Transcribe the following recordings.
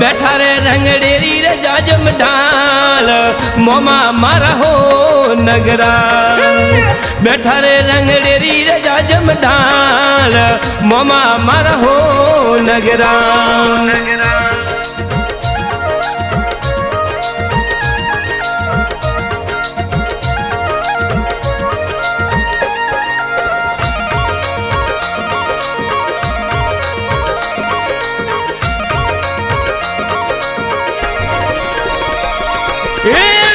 बैठा रे रंगड़ेरी रे जाजम ढाल मोमा मारा हो नगरा बैठा रे रंगड़ेरी रे जाजम ढाल मोमा मारा हो नगरा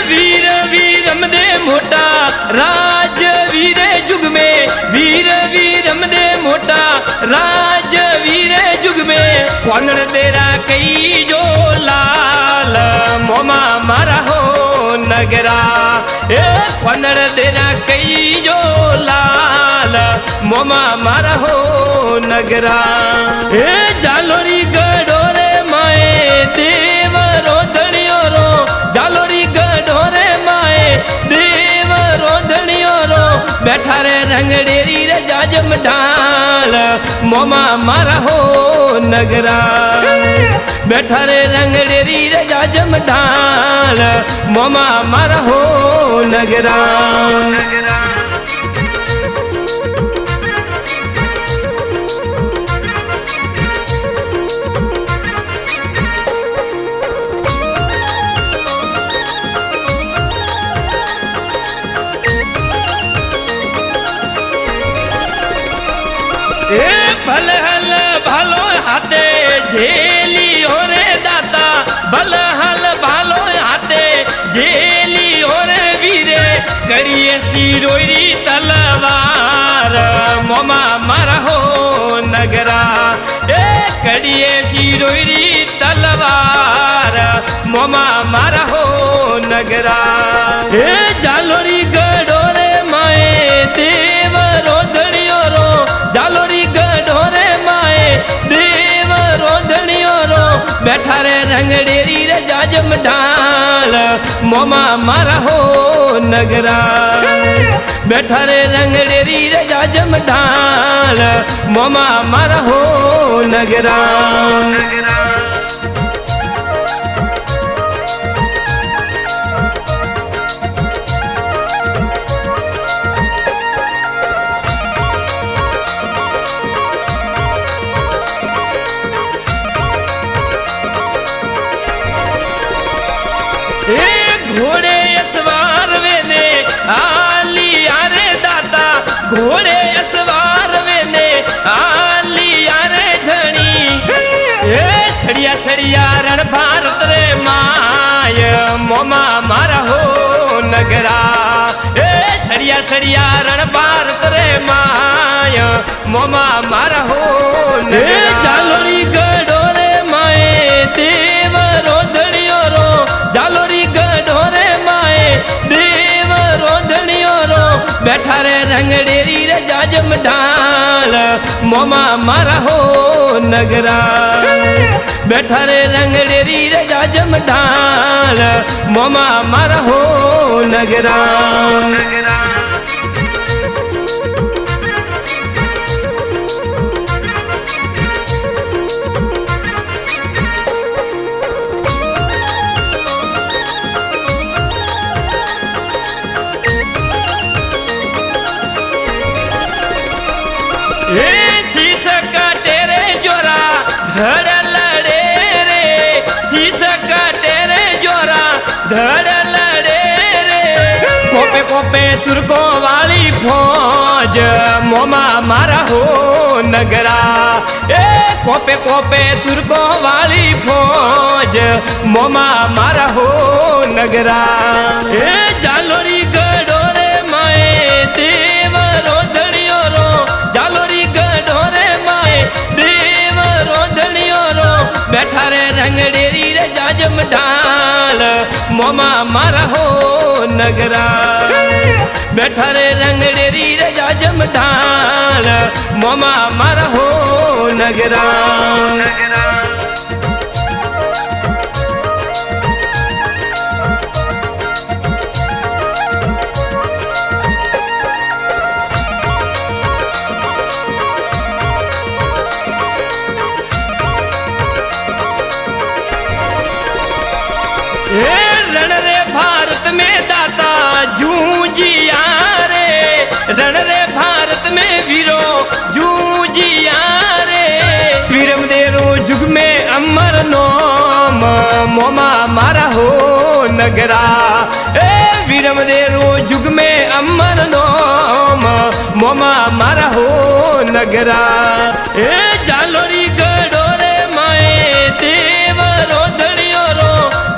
वीर वीरम दे मोटा राज वीरे जुग में वीर वीरम दे मोटा राज वीरे जुग में कौनड़ तेरा कई जो लाल मोमा मारा हो नगरा कौनड़ तेरा कई जो लाल मोमा मारा हो नगरा जालोरी गडोरे माए देव रोधनियो रो जालोरी गडोरे माए देव रोधनियो रो बैठा रे रंगड़ेरी रे जाजम ढाल मोमा मारा हो नगरा बैठा रे रंगड़ेरी रे जाजम ढाल मोमा मारा हो नगरा भल हल भालो हाथे झेली हो रे दाता भल हल भालो हाथे झेली हो रे वीरे करिए सिरोरी तलवार मोमा मारा हो नगरा करिए सिरोरी तलवार मोमा मारा हो नगरा जालोरी गडोरे माए देव रोधनियो रो जालोरी गडोरे माए देव रोधनियो रो बैठा रे रंगड़ेरी रे जाजम ढाल मोमा मारा हो नगरा बैठा रे रंगड़ेरी रे जाजम ढाल मोमा मारा हो नगरा घोड़े सवार वेने आली यारे दाता घोड़े सवार वेने आली यारे धनी सड़िया सड़िया रण भारत रे माय मोमा मारा हो नगरा सड़िया सड़िया रण भारत रे माय मोमा मारा हो नगरा जालोरी गडोरे माए देव रोधनियो रो जालोरी गडोरे माए देव रोधनियो रो बैठा रे रंगड़ेरी रे जाजम ढाल मोमा मारा हो नगरा बैठा रे रंगड़ेरी रे जाजम ढाल मोमा मारा हो नगरा शीश काटे रे जोरा धड़ लड़े रे शीश काटे रे जोरा धड़ लड़े रे कोपे कोपे तुर्को वाली फौज मोमा मारा हो नगरा कोपे कोपे तुर्को वाली फौज मोमा मारा हो नगरा जालोरी गडोरे माए देव रोधनियो रो जालोरी गडोरे माए देव रोधनियो रो बैठा रे रंगड़ेरी रे जाजम ढाल मोमा मारा हो नगरा बैठा रे रंगड़ेरी रे जाजम ढाल मोमा मारा हो नगरा नगरा ए वीरम देरो जुग में अमर नोम मोमा मारा हो नगरा ए जालोरी गडोरे माए देव रोधणियो रो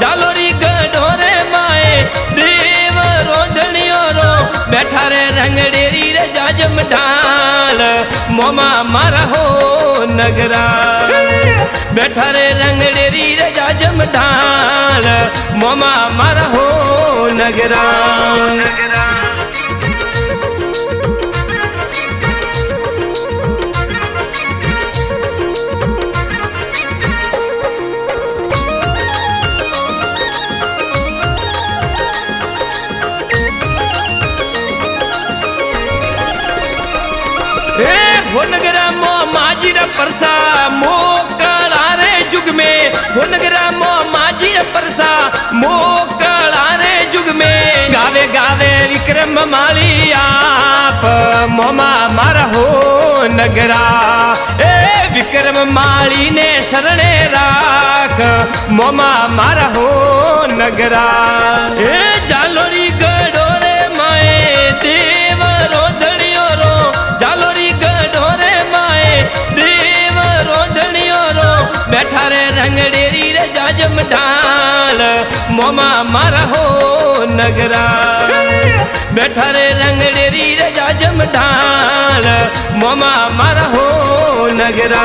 जालोरी गडोरे माए देव रोधणियो रो बैठा रे रंगडेरी रे जाजम ढाल मोमा मारा हो नगरा बैठा रे रंगडेरी रे जाजम ढाल मोमा मारा हो नगरा हो नगरा मो माजीर परसा मो कलारे जुग में हो नगरा मो माजीर परसा मो कलारे जुग में गावे गावे विक्रम माली आप मोमा मारा हो नगरा ए विक्रम माली ने शरणे राख मोमा मारा हो नगरा ए जालोरी गडोरे माए देव रोधणियो रो जालोरी गडोरे माए देव रोधणियो रो बैठा रे रंगडेरी रे जाजम ढाल मोमा मारा हो नगरा बैठा रे रंगडेरी रे जाजम ढाल मोमा मारा हो नगरा